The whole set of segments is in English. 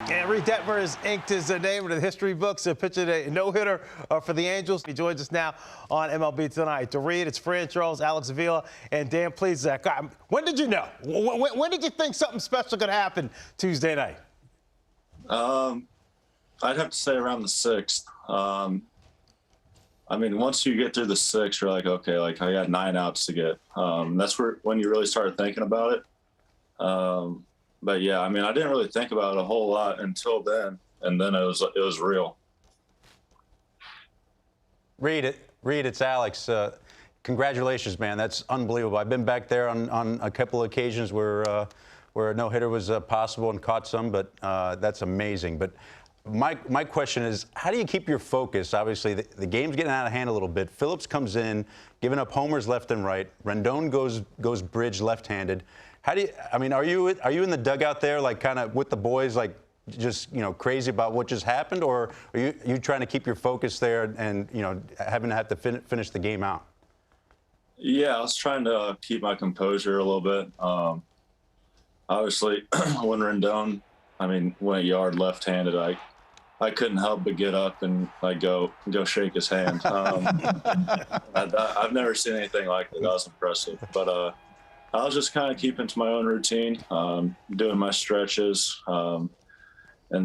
And Reid Detmers inked his name into the history books and pitching a no-hitter for the Angels. He joins us now on MLB Tonight. To Reid, it's Fran Charles, Alex Avila, and Dan Plesac. When did you know? When did you think something special could happen Tuesday night? I'd have to say around the 6th. I mean, once you get through the 6th, you're like, okay, like I got 9 outs to get. That's when you really started thinking about it. But yeah, I mean, I didn't really think about it a whole lot until then, and then it was real. Reid, it's Alex. Congratulations, man. That's unbelievable. I've been back there on a couple of occasions where a no-hitter was possible and caught some, but that's amazing. But my question is, how do you keep your focus? Obviously, the game's getting out of hand a little bit. Phillips comes in, giving up homers left and right. Rendon goes bridge left-handed. How do you? I mean, are you in the dugout there, like kind of with the boys, like just crazy about what just happened, or are you trying to keep your focus there and having to have to finish the game out? Yeah, I was trying to keep my composure a little bit. Obviously, when Rendon, went yard left-handed, I couldn't help but get up and go shake his hand. I've never seen anything like that. That was impressive. But I was just kind of keeping to my own routine, doing my stretches, and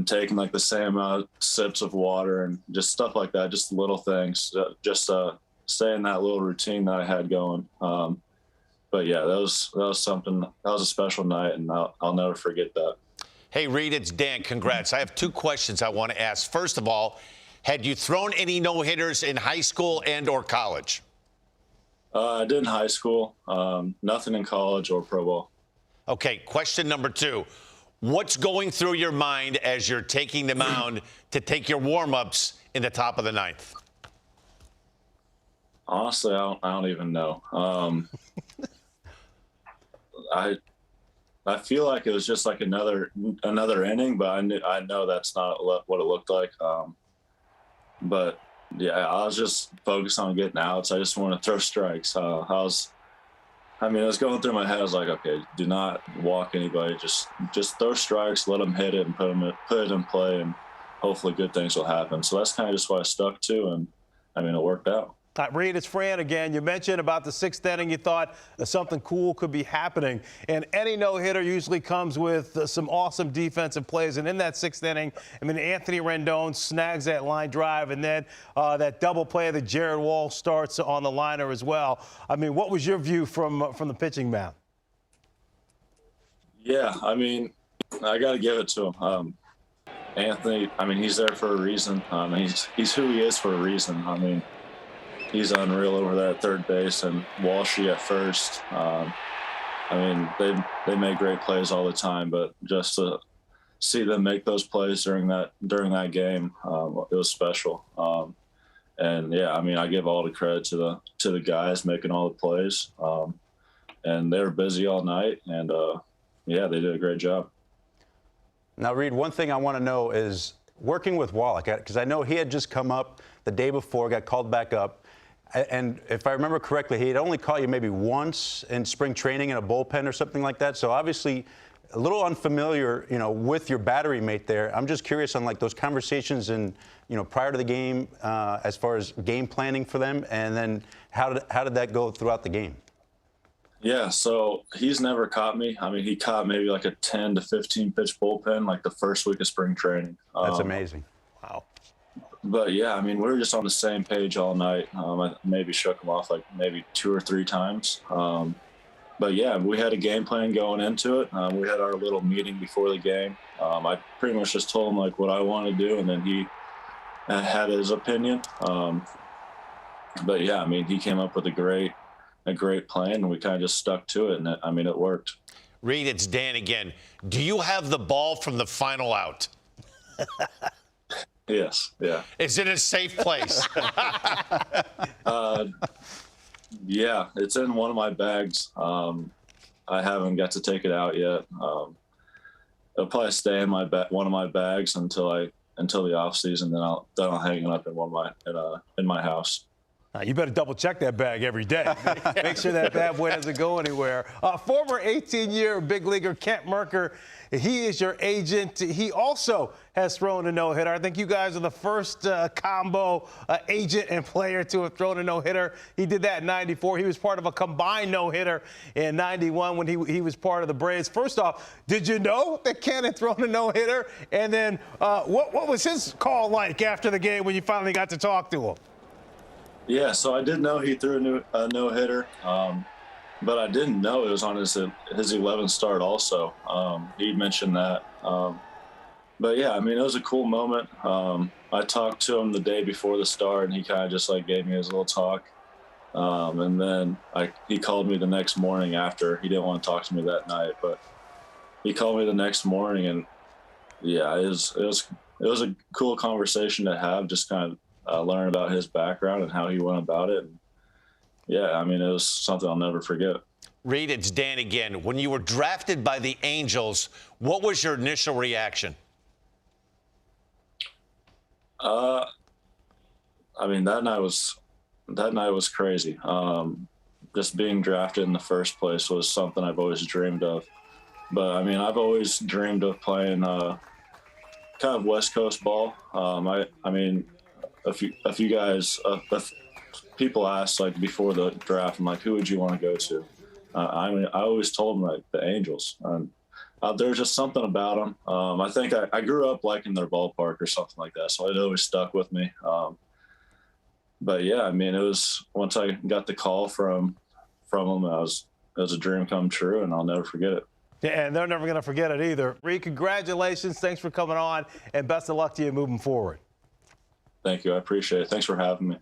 taking like the same amount of sips of water and just stuff like that, just little things, just stay in that little routine that I had going. But yeah, that was something. That was a special night, and I'll never forget that. Hey, Reid, it's Dan. Congrats. I have 2 questions I want to ask. First of all, had you thrown any no-hitters in high school and or college? I did in high school. Nothing in college or pro ball. Okay, question number 2. What's going through your mind as you're taking the mound to take your warm-ups in the top of the 9th? Honestly, I don't even know. I feel like it was just like another inning, but I know that's not what it looked like. But yeah, I was just focused on getting outs. I just want to throw strikes. It was going through my head. I was like, okay, do not walk anybody. Just throw strikes, let them hit it, and put it in play, and hopefully good things will happen. So that's kind of just what I stuck to, and it worked out. Reid, it's Fran again. You mentioned about the 6th inning. You thought something cool could be happening. And any no-hitter usually comes with some awesome defensive plays. And in that 6th inning, Anthony Rendon snags that line drive. And then that double play that Jared Wall starts on the liner as well. What was your view from the pitching mound? Yeah, I got to give it to him. Anthony, he's there for a reason. He's who he is for a reason. He's unreal over there at third base, and Walshy at first. They make great plays all the time, but just to see them make those plays during that game, it was special. And yeah, I give all the credit to the guys making all the plays, and they were busy all night, and yeah, they did a great job. Now, Reid, one thing I want to know is working with Wallach, because I know he had just come up the day before, got called back up. And if I remember correctly, he had only caught you maybe once in spring training in a bullpen or something like that. So obviously a little unfamiliar, with your battery mate there. I'm just curious on like those conversations and, prior to the game, as far as game planning for them, and then how did that go throughout the game? Yeah, so he's never caught me. He caught maybe like a 10 to 15 pitch bullpen like the first week of spring training. That's amazing. Wow. But yeah, we were just on the same page all night. I maybe shook him off like maybe 2 or 3 times. But yeah, we had a game plan going into it. We had our little meeting before the game. I pretty much just told him like what I want to do, and then he had his opinion. But yeah, he came up with a great plan, and we kind of just stuck to it, and it worked. Reid, it's Dan again. Do you have the ball from the final out? Yes, yeah. Is it a safe place? Yeah, it's in one of my bags. I haven't got to take it out yet. It'll probably stay in one of my bags until the off season. Then I'll hang it up in in my house. You better double check that bag every day. Make sure that bad boy doesn't go anywhere. Former 18-year big leaguer Kent Mercker, he is your agent. He also has thrown a no-hitter. I think you guys are the first combo agent and player to have thrown a no-hitter. He did that in '94. He was part of a combined no-hitter in '91 when he was part of the Braves. First off, did you know that Kent had thrown a no-hitter? And then what was his call like after the game when you finally got to talk to him? Yeah, so I did know he threw a no-hitter, but I didn't know it was on his 11th start also. He mentioned that. But, yeah, I mean, it was a cool moment. I talked to him the day before the start, and he kind of just, like, gave me his little talk. And then he called me the next morning after. He didn't want to talk to me that night, but he called me the next morning, and, yeah, it was a cool conversation to have, just kind of learn about his background and how he went about it. And yeah, I mean, it was something I'll never forget. Reid, it's Dan again. When you were drafted by the Angels, what was your initial reaction? I mean, that night was crazy. Just being drafted in the first place was something I've always dreamed of. But I mean, I've always dreamed of playing kind of West Coast ball. I mean, if you guys, if people ask like before the draft, I'm like, who would you want to go to? I mean, I always told them like the Angels. There's just something about them. I think I grew up liking their ballpark or something like that, so it always stuck with me. But yeah, I mean, it was once I got the call from them, it was a dream come true, and I'll never forget it. Yeah, and they're never going to forget it either. Reid, congratulations. Thanks for coming on, and best of luck to you moving forward. Thank you. I appreciate it. Thanks for having me.